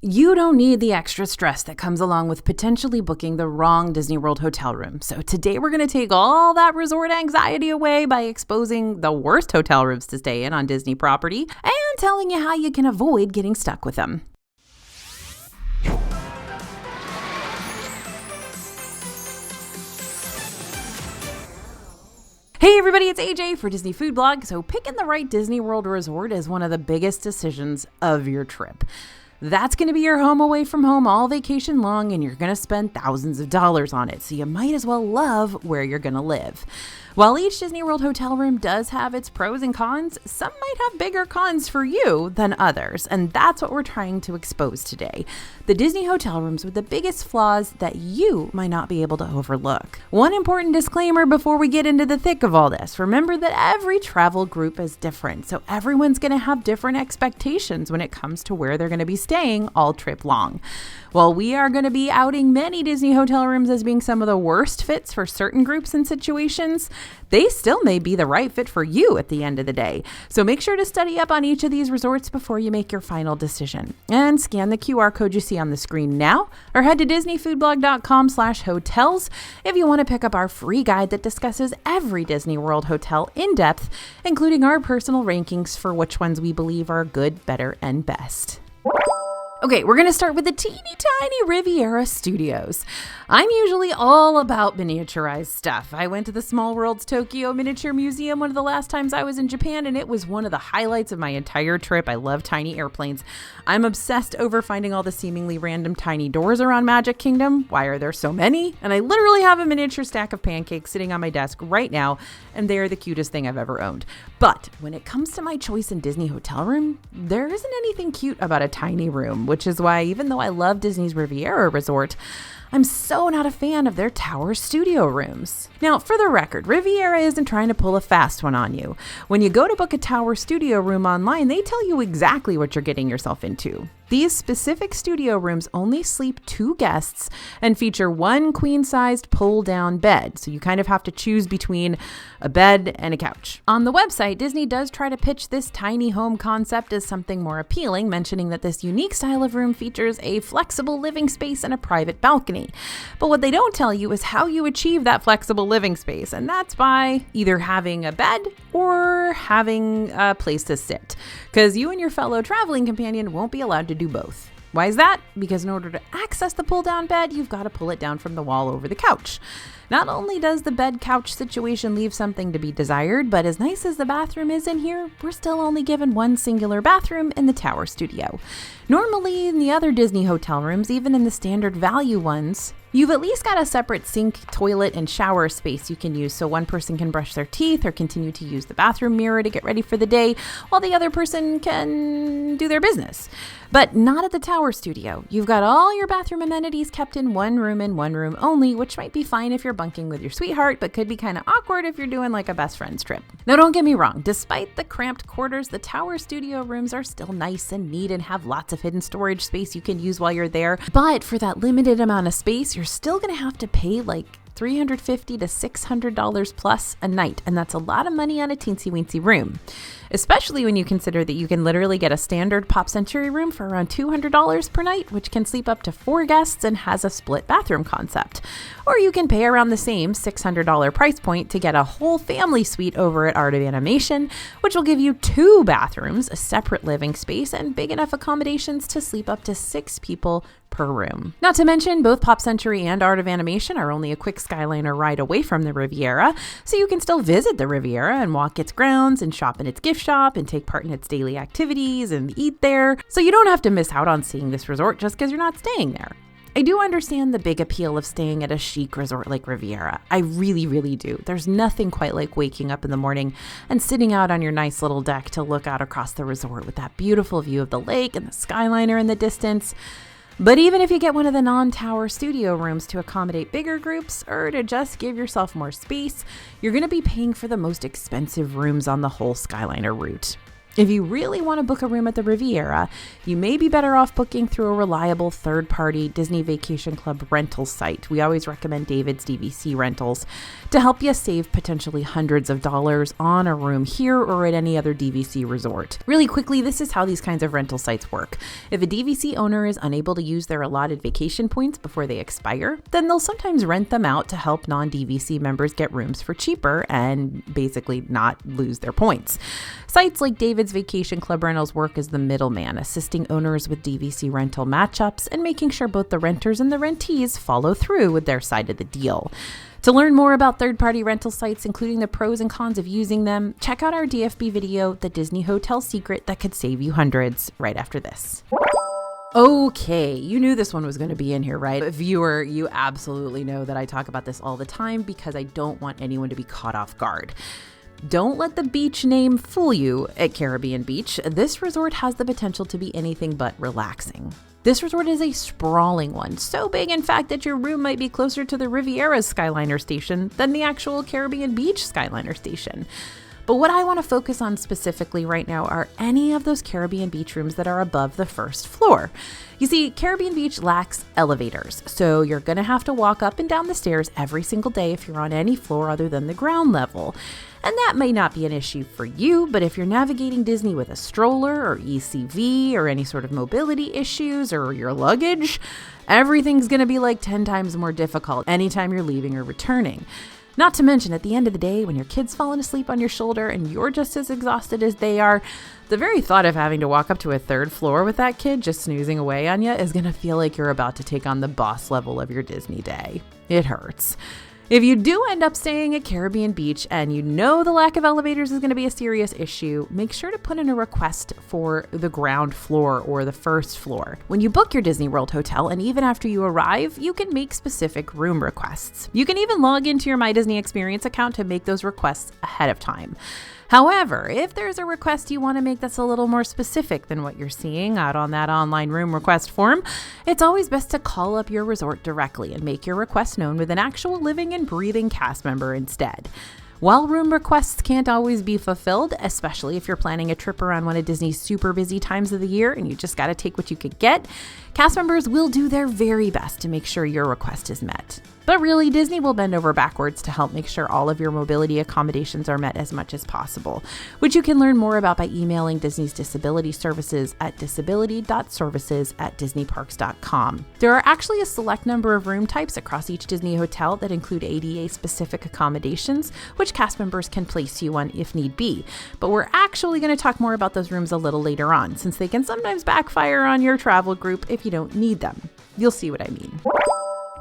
You don't need the extra stress that comes along with potentially booking the wrong Disney World hotel room. So today we're going to take all that resort anxiety away by exposing the worst hotel rooms to stay in on Disney property and telling you how you can avoid getting stuck with them. Hey everybody, it's AJ for Disney Food Blog. So picking the right Disney World resort is one of the biggest decisions of your trip. That's going to be your home away from home all vacation long, and you're going to spend thousands of dollars on it. So you might as well love where you're going to live. While each Disney World hotel room does have its pros and cons, some might have bigger cons for you than others. And that's what we're trying to expose today. The Disney hotel rooms with the biggest flaws that you might not be able to overlook. One important disclaimer before we get into the thick of all this. Remember that every travel group is different. So everyone's going to have different expectations when it comes to where they're going to be staying all trip long. While we are going to be outing many Disney hotel rooms as being some of the worst fits for certain groups and situations, they still may be the right fit for you at the end of the day. So make sure to study up on each of these resorts before you make your final decision. And scan the QR code you see on the screen now, or head to disneyfoodblog.com/hotels if you want to pick up our free guide that discusses every Disney World hotel in depth, including our personal rankings for which ones we believe are good, better, and best. Okay, we're going to start with the teeny tiny Riviera Studios. I'm usually all about miniaturized stuff. I went to the Small Worlds Tokyo Miniature Museum one of the last times I was in Japan, and it was one of the highlights of my entire trip. I love tiny airplanes. I'm obsessed over finding all the seemingly random tiny doors around Magic Kingdom. Why are there so many? And I literally have a miniature stack of pancakes sitting on my desk right now, and they are the cutest thing I've ever owned. But when it comes to my choice in Disney hotel room, there isn't anything cute about a tiny room, which is why even though I love Disney's Riviera Resort, I'm so not a fan of their tower studio rooms. Now, for the record, Riviera isn't trying to pull a fast one on you. When you go to book a tower studio room online, they tell you exactly what you're getting yourself into. These specific studio rooms only sleep 2 guests and feature 1 queen-sized pull-down bed, so you kind of have to choose between a bed and a couch. On the website, Disney does try to pitch this tiny home concept as something more appealing, mentioning that this unique style of room features a flexible living space and a private balcony. But what they don't tell you is how you achieve that flexible living space, and that's by either having a bed or having a place to sit, because you and your fellow traveling companion won't be allowed to do both. Why is that? Because in order to access the pull-down bed, you've got to pull it down from the wall over the couch. Not only does the bed-couch situation leave something to be desired, but as nice as the bathroom is in here, we're still only given 1 singular bathroom in the tower studio. Normally, in the other Disney hotel rooms, even in the standard value ones, you've at least got a separate sink, toilet, and shower space you can use so one person can brush their teeth or continue to use the bathroom mirror to get ready for the day while the other person can do their business. But not at the tower studio. You've got all your bathroom amenities kept in 1 room and 1 room only, which might be fine if you're bunking with your sweetheart, but could be kind of awkward if you're doing like a best friend's trip. Now, don't get me wrong. Despite the cramped quarters, the tower studio rooms are still nice and neat and have lots of hidden storage space you can use while you're there. But for that limited amount of space, you're still going to have to pay like $350 to $600 plus a night, and that's a lot of money on a teensy-weensy room, especially when you consider that you can literally get a standard Pop Century room for around $200 per night, which can sleep up to 4 guests and has a split bathroom concept. Or you can pay around the same $600 price point to get a whole family suite over at Art of Animation, which will give you 2 bathrooms, a separate living space, and big enough accommodations to sleep up to 6 people per room. Not to mention, both Pop Century and Art of Animation are only a quick Skyliner ride away from the Riviera, so you can still visit the Riviera and walk its grounds and shop in its gift shop and take part in its daily activities and eat there. So you don't have to miss out on seeing this resort just because you're not staying there. I do understand the big appeal of staying at a chic resort like Riviera. I really, really do. There's nothing quite like waking up in the morning and sitting out on your nice little deck to look out across the resort with that beautiful view of the lake and the Skyliner in the distance. But even if you get one of the non-tower studio rooms to accommodate bigger groups or to just give yourself more space, you're going to be paying for the most expensive rooms on the whole Skyliner route. If you really want to book a room at the Riviera, you may be better off booking through a reliable third-party Disney Vacation Club rental site. We always recommend David's DVC Rentals to help you save potentially hundreds of dollars on a room here or at any other DVC resort. Really quickly, this is how these kinds of rental sites work. If a DVC owner is unable to use their allotted vacation points before they expire, then they'll sometimes rent them out to help non-DVC members get rooms for cheaper and basically not lose their points. Sites like David's Vacation Club Rentals work as the middleman, assisting owners with DVC rental matchups and making sure both the renters and the rentees follow through with their side of the deal. To learn more about third-party rental sites, including the pros and cons of using them, check out our DFB video, The Disney Hotel Secret That Could Save You Hundreds, right after this. Okay, you knew this one was going to be in here, right? Viewer, you absolutely know that I talk about this all the time because I don't want anyone to be caught off guard. Don't let the beach name fool you at Caribbean Beach. This resort has the potential to be anything but relaxing. This resort is a sprawling one, so big in fact that your room might be closer to the Riviera's Skyliner station than the actual Caribbean Beach Skyliner station. But what I want to focus on specifically right now are any of those Caribbean Beach rooms that are above the first floor. You see, Caribbean Beach lacks elevators, so you're going to have to walk up and down the stairs every single day if you're on any floor other than the ground level. And that may not be an issue for you, but if you're navigating Disney with a stroller or ECV or any sort of mobility issues or your luggage, everything's going to be like 10 times more difficult anytime you're leaving or returning. Not to mention, at the end of the day, when your kid's fallen asleep on your shoulder and you're just as exhausted as they are, the very thought of having to walk up to a third floor with that kid just snoozing away on you is going to feel like you're about to take on the boss level of your Disney day. It hurts. If you do end up staying at Caribbean Beach and you know the lack of elevators is going to be a serious issue, make sure to put in a request for the ground floor or the first floor. When you book your Disney World hotel, and even after you arrive, you can make specific room requests. You can even log into your My Disney Experience account to make those requests ahead of time. However, if there's a request you want to make that's a little more specific than what you're seeing out on that online room request form, it's always best to call up your resort directly and make your request known with an actual living and breathing cast member instead. While room requests can't always be fulfilled, especially if you're planning a trip around one of Disney's super busy times of the year and you just got to take what you could get, cast members will do their very best to make sure your request is met. But really, Disney will bend over backwards to help make sure all of your mobility accommodations are met as much as possible, which you can learn more about by emailing Disney's Disability Services at disability.services@disneyparks.com. There are actually a select number of room types across each Disney hotel that include ADA-specific accommodations, which cast members can place you on if need be. But we're actually going to talk more about those rooms a little later on, since they can sometimes backfire on your travel group if you don't need them. You'll see what I mean.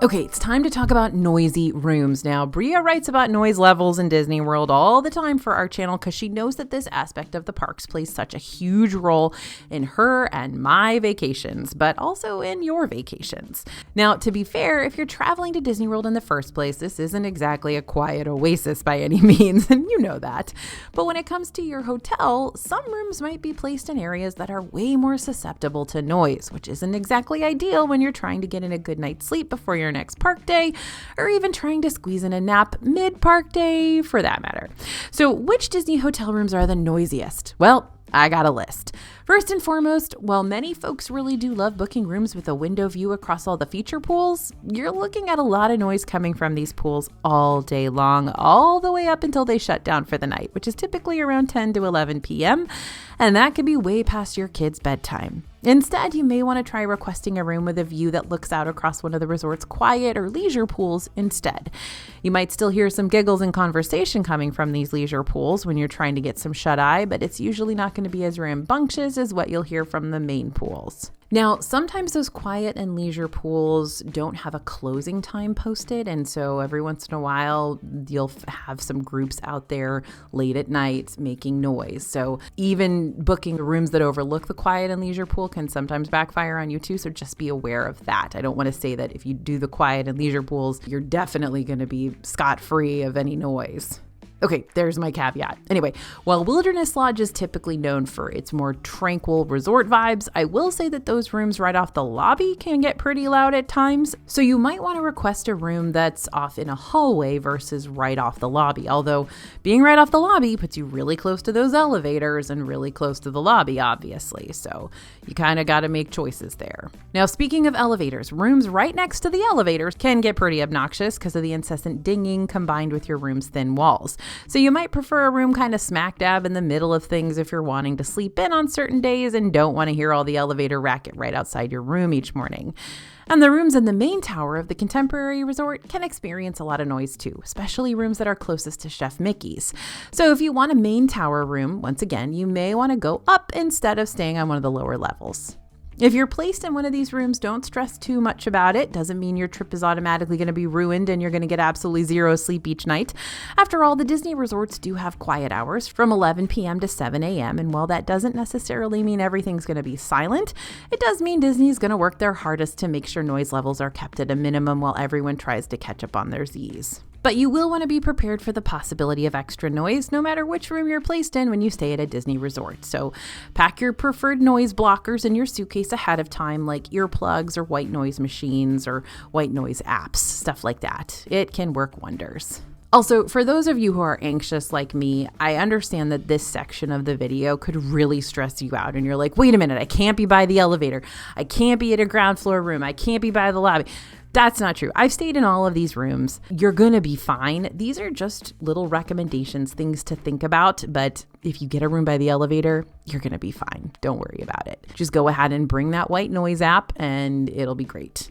Okay, it's time to talk about noisy rooms. Now, Bria writes about noise levels in Disney World all the time for our channel because she knows that this aspect of the parks plays such a huge role in her and my vacations, but also in your vacations. Now, to be fair, if you're traveling to Disney World in the first place, this isn't exactly a quiet oasis by any means, and you know that. But when it comes to your hotel, some rooms might be placed in areas that are way more susceptible to noise, which isn't exactly ideal when you're trying to get in a good night's sleep before your next park day, or even trying to squeeze in a nap mid-park day for that matter. So which Disney hotel rooms are the noisiest? Well, I got a list. First and foremost, while many folks really do love booking rooms with a window view across all the feature pools, you're looking at a lot of noise coming from these pools all day long, all the way up until they shut down for the night, which is typically around 10 to 11 p.m., and that could be way past your kids' bedtime. Instead, you may want to try requesting a room with a view that looks out across one of the resort's quiet or leisure pools instead. You might still hear some giggles and conversation coming from these leisure pools when you're trying to get some shut-eye, but it's usually not going to be as rambunctious as what you'll hear from the main pools. Now, sometimes those quiet and leisure pools don't have a closing time posted, and so every once in a while, you'll have some groups out there late at night making noise. So even booking rooms that overlook the quiet and leisure pool can sometimes backfire on you too, so just be aware of that. I don't want to say that if you do the quiet and leisure pools, you're definitely going to be scot-free of any noise. Okay, there's my caveat. Anyway, while Wilderness Lodge is typically known for its more tranquil resort vibes, I will say that those rooms right off the lobby can get pretty loud at times. So you might want to request a room that's off in a hallway versus right off the lobby. Although being right off the lobby puts you really close to those elevators and really close to the lobby, obviously. So you kind of got to make choices there. Now, speaking of elevators, rooms right next to the elevators can get pretty obnoxious because of the incessant dinging combined with your room's thin walls. So you might prefer a room kind of smack dab in the middle of things if you're wanting to sleep in on certain days and don't want to hear all the elevator racket right outside your room each morning. And the rooms in the main tower of the Contemporary Resort can experience a lot of noise too, especially rooms that are closest to Chef Mickey's. So if you want a main tower room, once again, you may want to go up instead of staying on one of the lower levels. If you're placed in one of these rooms, don't stress too much about it. Doesn't mean your trip is automatically going to be ruined and you're going to get absolutely zero sleep each night. After all, the Disney resorts do have quiet hours from 11 p.m. to 7 a.m. And while that doesn't necessarily mean everything's going to be silent, it does mean Disney's going to work their hardest to make sure noise levels are kept at a minimum while everyone tries to catch up on their Z's. But you will want to be prepared for the possibility of extra noise no matter which room you're placed in when you stay at a Disney resort. So pack your preferred noise blockers in your suitcase ahead of time, like earplugs or white noise machines or white noise apps, stuff like that. It can work wonders. Also, for those of you who are anxious like me, I understand that this section of the video could really stress you out and you're like, wait a minute, I can't be by the elevator. I can't be at a ground floor room. I can't be by the lobby. That's not true. I've stayed in all of these rooms. You're going to be fine. These are just little recommendations, things to think about. But if you get a room by the elevator, you're going to be fine. Don't worry about it. Just go ahead and bring that white noise app and it'll be great.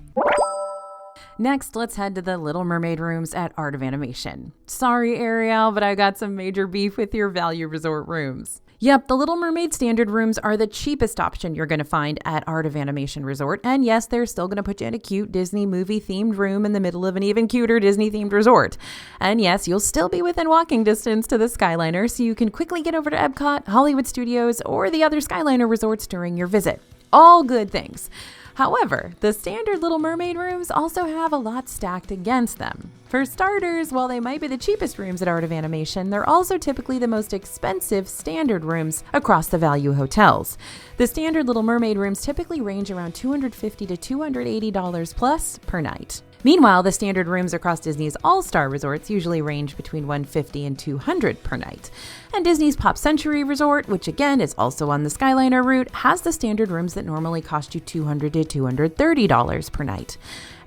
Next, let's head to the Little Mermaid rooms at Art of Animation. Sorry, Ariel, but I got some major beef with your value resort rooms. Yep, the Little Mermaid standard rooms are the cheapest option you're going to find at Art of Animation Resort. And yes, they're still going to put you in a cute Disney movie themed room in the middle of an even cuter Disney themed resort. And yes, you'll still be within walking distance to the Skyliner, so you can quickly get over to Epcot, Hollywood Studios, or the other Skyliner resorts during your visit. All good things. However, the standard Little Mermaid rooms also have a lot stacked against them. For starters, while they might be the cheapest rooms at Art of Animation, they're also typically the most expensive standard rooms across the value hotels. The standard Little Mermaid rooms typically range around $250 to $280 plus per night. Meanwhile, the standard rooms across Disney's all-star resorts usually range between $150 and $200 per night. And Disney's Pop Century Resort, which again is also on the Skyliner route, has the standard rooms that normally cost you $200 to $230 per night.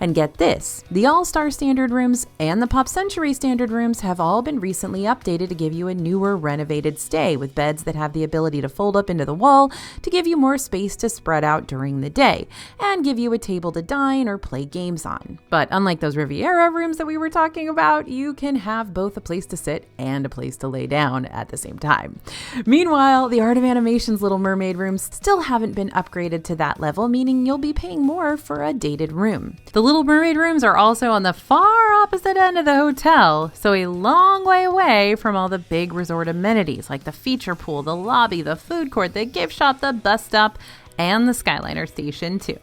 And get this, the All-Star standard rooms and the Pop Century standard rooms have all been recently updated to give you a newer, renovated stay with beds that have the ability to fold up into the wall to give you more space to spread out during the day and give you a table to dine or play games on. But unlike those Riviera rooms that we were talking about, you can have both a place to sit and a place to lay down at the same time. Meanwhile, the Art of Animation's Little Mermaid rooms still haven't been upgraded to that level, meaning you'll be paying more for a dated room. The Little Mermaid rooms are also on the far opposite end of the hotel, so a long way away from all the big resort amenities like the feature pool, the lobby, the food court, the gift shop, the bus stop, and the Skyliner station too.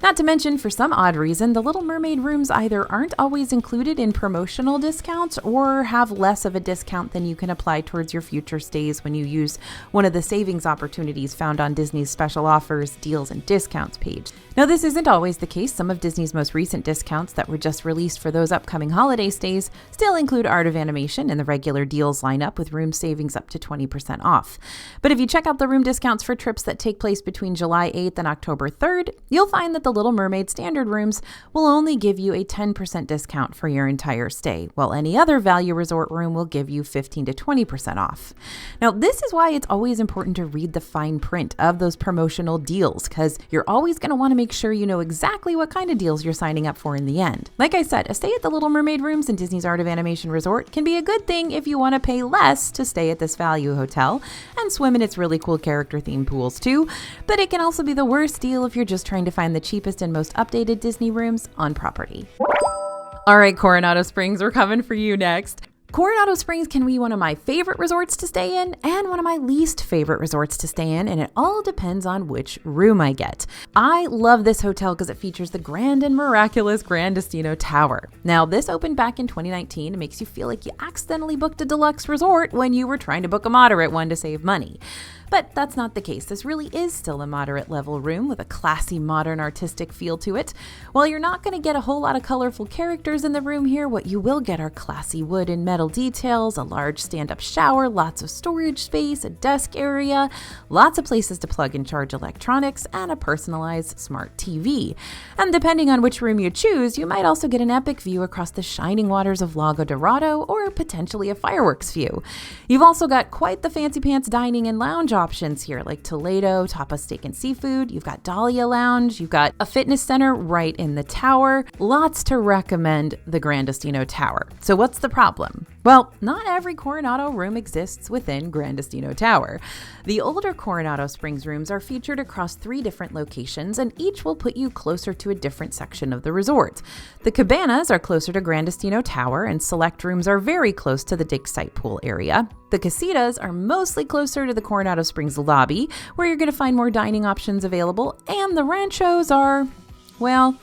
Not to mention, for some odd reason, the Little Mermaid rooms either aren't always included in promotional discounts or have less of a discount than you can apply towards your future stays when you use one of the savings opportunities found on Disney's special offers, deals, and discounts page. Now, this isn't always the case. Some of Disney's most recent discounts that were just released for those upcoming holiday stays still include Art of Animation in the regular deals lineup with room savings up to 20% off. But if you check out the room discounts for trips that take place between July 8th and October 3rd, you'll find that the Little Mermaid standard rooms will only give you a 10% discount for your entire stay, while any other value resort room will give you 15 to 20% off. Now, this is why it's always important to read the fine print of those promotional deals, because you're always going to want to make sure you know exactly what kind of deals you're signing up for in the end. Like I said, a stay at the Little Mermaid rooms in Disney's Art of Animation Resort can be a good thing if you want to pay less to stay at this value hotel and swim in its really cool character-themed pools too, but it can also be the worst deal if you're just trying to find the cheapest and most updated Disney rooms on property. All right, Coronado Springs, we're coming for you next. Coronado Springs can be one of my favorite resorts to stay in and one of my least favorite resorts to stay in, and it all depends on which room I get. I love this hotel because it features the grand and miraculous Gran Destino Tower. Now, this opened back in 2019 and makes you feel like you accidentally booked a deluxe resort when you were trying to book a moderate one to save money. But that's not the case. This really is still a moderate level room with a classy, modern, artistic feel to it. While you're not going to get a whole lot of colorful characters in the room here, what you will get are classy wood and metal details, a large stand-up shower, lots of storage space, a desk area, lots of places to plug and charge electronics, and a personalized smart TV. And depending on which room you choose, you might also get an epic view across the shining waters of Lago Dorado or potentially a fireworks view. You've also got quite the fancy pants dining and lounge options here, like Toledo, Tapas Steak and Seafood. You've got Dahlia Lounge. You've got a fitness center right in the tower. Lots to recommend the Gran Destino Tower. So what's the problem? Well, not every Coronado room exists within Gran Destino Tower. The older Coronado Springs rooms are featured across 3 different locations, and each will put you closer to a different section of the resort. The cabanas are closer to Gran Destino Tower, and select rooms are very close to the dig site pool area. The casitas are mostly closer to the Coronado Springs lobby, where you're going to find more dining options available, and the ranchos are, well,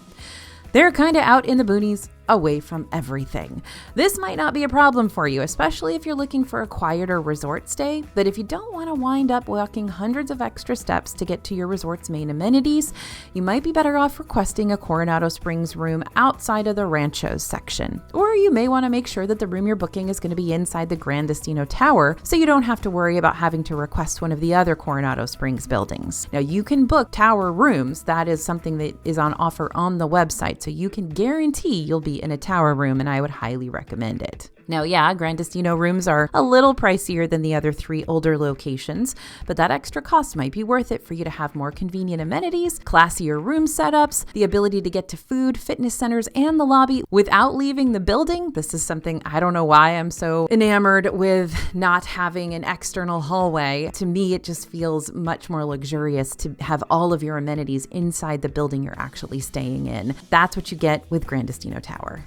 they're kind of out in the boonies, away from everything. This might not be a problem for you, especially if you're looking for a quieter resort stay, but if you don't want to wind up walking hundreds of extra steps to get to your resort's main amenities, you might be better off requesting a Coronado Springs room outside of the Ranchos section. Or you may want to make sure that the room you're booking is going to be inside the Gran Destino Tower, so you don't have to worry about having to request one of the other Coronado Springs buildings. Now, you can book tower rooms. That is something that is on offer on the website, so you can guarantee you'll be in a tower room, and I would highly recommend it. Now, yeah, Gran Destino rooms are a little pricier than the other 3 older locations, but that extra cost might be worth it for you to have more convenient amenities, classier room setups, the ability to get to food, fitness centers, and the lobby without leaving the building. This is something I don't know why I'm so enamored with not having an external hallway. To me, it just feels much more luxurious to have all of your amenities inside the building you're actually staying in. That's what you get with Gran Destino Tower.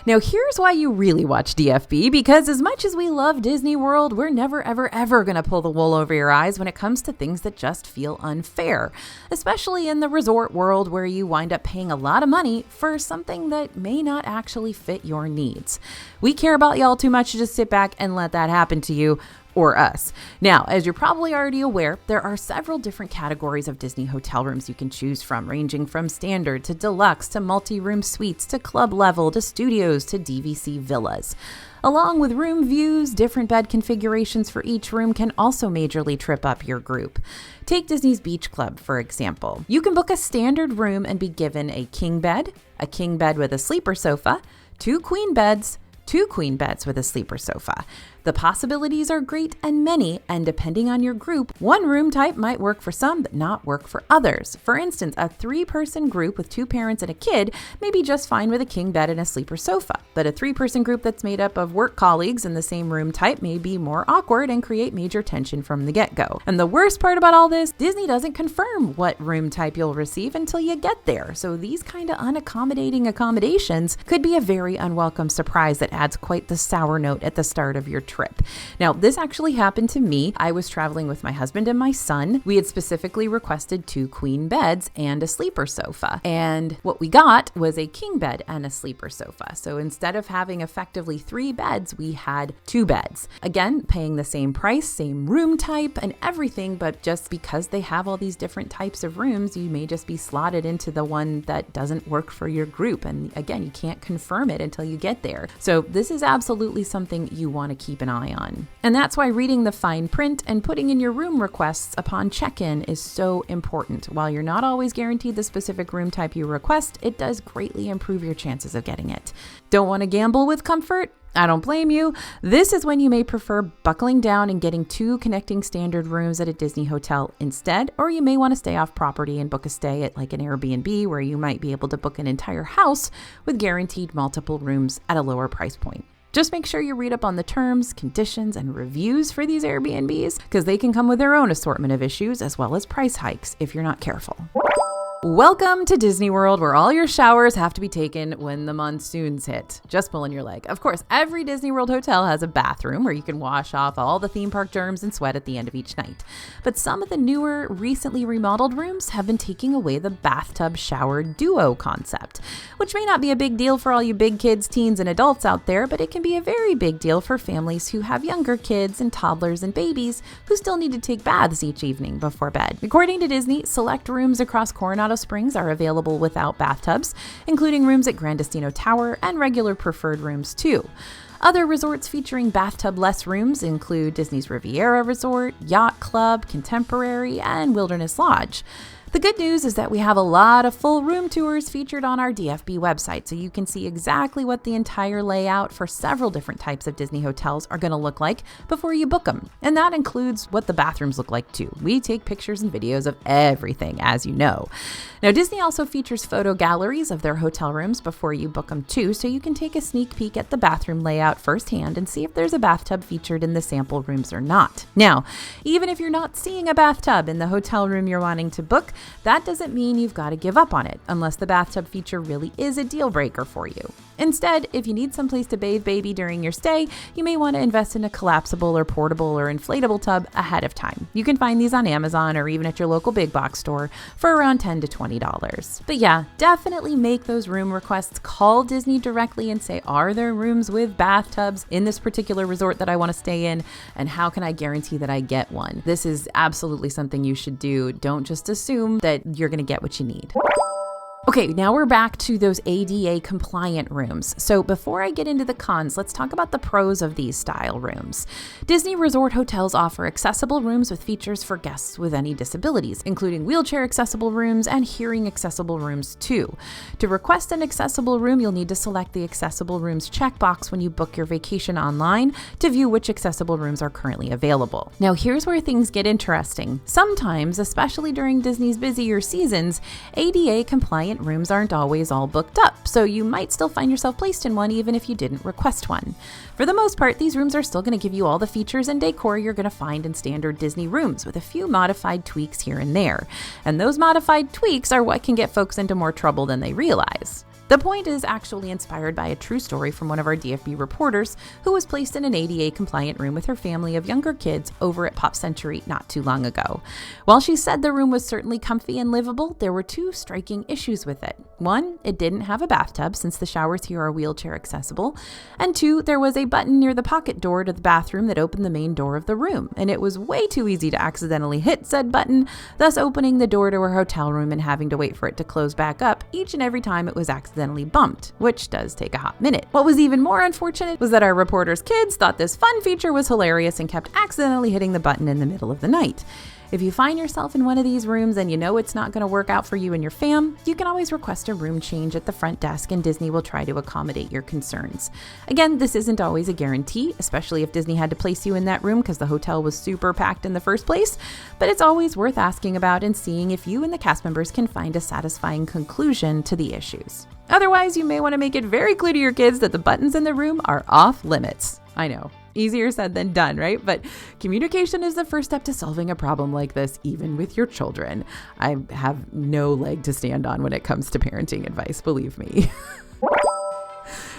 Now, here's why you really watch DFB, because as much as we love Disney World, we're never, ever going to pull the wool over your eyes when it comes to things that just feel unfair, especially in the resort world where you wind up paying a lot of money for something that may not actually fit your needs. We care about y'all too much to just sit back and let that happen to you or us. Now, as you're probably already aware, there are several different categories of Disney hotel rooms you can choose from, ranging from standard to deluxe to multi-room suites to club level to studios to DVC villas. Along with room views, different bed configurations for each room can also majorly trip up your group. Take Disney's Beach Club, for example. You can book a standard room and be given a king bed with a sleeper sofa, 2 queen beds with a sleeper sofa. The possibilities are great and many, and depending on your group, one room type might work for some but not work for others. For instance, a 3-person group with 2 parents and a kid may be just fine with a king bed and a sleeper sofa, but a 3-person group that's made up of work colleagues in the same room type may be more awkward and create major tension from the get-go. And the worst part about all this, Disney doesn't confirm what room type you'll receive until you get there, so these kind of unaccommodating accommodations could be a very unwelcome surprise that adds quite the sour note at the start of your trip. Now, this actually happened to me. I was traveling with my husband and my son. We had specifically requested 2 queen beds and a sleeper sofa. And what we got was a king bed and a sleeper sofa. So instead of having effectively 3 beds, we had 2 beds. Again, paying the same price, same room type and everything, but just because they have all these different types of rooms, you may just be slotted into the one that doesn't work for your group. And again, you can't confirm it until you get there. So this is absolutely something you want to keep an eye on. And that's why reading the fine print and putting in your room requests upon check-in is so important. While you're not always guaranteed the specific room type you request, it does greatly improve your chances of getting it. Don't want to gamble with comfort? I don't blame you. This is when you may prefer buckling down and getting 2 connecting standard rooms at a Disney hotel instead, or you may want to stay off property and book a stay at like an Airbnb where you might be able to book an entire house with guaranteed multiple rooms at a lower price point. Just make sure you read up on the terms, conditions, and reviews for these Airbnbs, because they can come with their own assortment of issues as well as price hikes if you're not careful. Welcome to Disney World, where all your showers have to be taken when the monsoons hit. Just pulling your leg. Of course, every Disney World hotel has a bathroom where you can wash off all the theme park germs and sweat at the end of each night. But some of the newer, recently remodeled rooms have been taking away the bathtub shower duo concept, which may not be a big deal for all you big kids, teens, and adults out there, but it can be a very big deal for families who have younger kids and toddlers and babies who still need to take baths each evening before bed. According to Disney, select rooms across Coronado Springs are available without bathtubs, including rooms at Grand Destino Tower and regular preferred rooms too. Other resorts featuring bathtub-less rooms include Disney's Riviera Resort, Yacht Club, Contemporary, and Wilderness Lodge. The good news is that we have a lot of full room tours featured on our DFB website, so you can see exactly what the entire layout for several different types of Disney hotels are going to look like before you book them. And that includes what the bathrooms look like too. We take pictures and videos of everything, as you know. Now, Disney also features photo galleries of their hotel rooms before you book them too, so you can take a sneak peek at the bathroom layout firsthand and see if there's a bathtub featured in the sample rooms or not. Now, even if you're not seeing a bathtub in the hotel room you're wanting to book, that doesn't mean you've got to give up on it, unless the bathtub feature really is a deal breaker for you. Instead, if you need someplace to bathe baby during your stay, you may want to invest in a collapsible or portable or inflatable tub ahead of time. You can find these on Amazon or even at your local big box store for around $10 to $20. But yeah, definitely make those room requests. Call Disney directly and say, are there rooms with bathtubs in this particular resort that I want to stay in? And how can I guarantee that I get one? This is absolutely something you should do. Don't just assume that you're going to get what you need. Okay, now we're back to those ADA compliant rooms. So before I get into the cons, let's talk about the pros of these style rooms. Disney Resort hotels offer accessible rooms with features for guests with any disabilities, including wheelchair accessible rooms and hearing accessible rooms too. To request an accessible room, you'll need to select the accessible rooms checkbox when you book your vacation online to view which accessible rooms are currently available. Now here's where things get interesting. Sometimes, especially during Disney's busier seasons, ADA compliant rooms aren't always all booked up, so you might still find yourself placed in one even if you didn't request one. For the most part, these rooms are still going to give you all the features and decor you're going to find in standard Disney rooms, with a few modified tweaks here and there. And those modified tweaks are what can get folks into more trouble than they realize. The point is actually inspired by a true story from one of our DFB reporters who was placed in an ADA-compliant room with her family of younger kids over at Pop Century not too long ago. While she said the room was certainly comfy and livable, there were two striking issues with it. One, it didn't have a bathtub since the showers here are wheelchair accessible. And two, there was a button near the pocket door to the bathroom that opened the main door of the room, and it was way too easy to accidentally hit said button, thus opening the door to her hotel room and having to wait for it to close back up each and every time it was accidentally bumped, which does take a hot minute. What was even more unfortunate was that our reporter's kids thought this fun feature was hilarious and kept accidentally hitting the button in the middle of the night. If you find yourself in one of these rooms and you know it's not going to work out for you and your fam, you can always request a room change at the front desk and Disney will try to accommodate your concerns. Again, this isn't always a guarantee, especially if Disney had to place you in that room because the hotel was super packed in the first place, but it's always worth asking about and seeing if you and the cast members can find a satisfying conclusion to the issues. Otherwise, you may want to make it very clear to your kids that the buttons in the room are off limits. I know. Easier said than done, right? But communication is the first step to solving a problem like this, even with your children. I have no leg to stand on when it comes to parenting advice, believe me.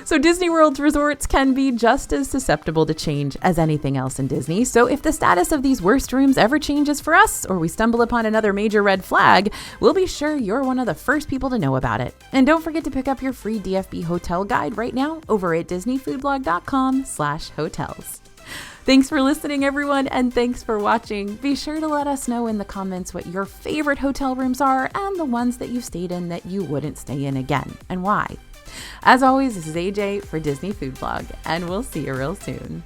So Disney World's resorts can be just as susceptible to change as anything else in Disney. So if the status of these worst rooms ever changes for us, or we stumble upon another major red flag, we'll be sure you're one of the first people to know about it. And don't forget to pick up your free DFB hotel guide right now over at disneyfoodblog.com/hotels. Thanks for listening, everyone, and thanks for watching. Be sure to let us know in the comments what your favorite hotel rooms are and the ones that you've stayed in that you wouldn't stay in again, and why. As always, this is AJ for Disney Food Blog, and we'll see you real soon.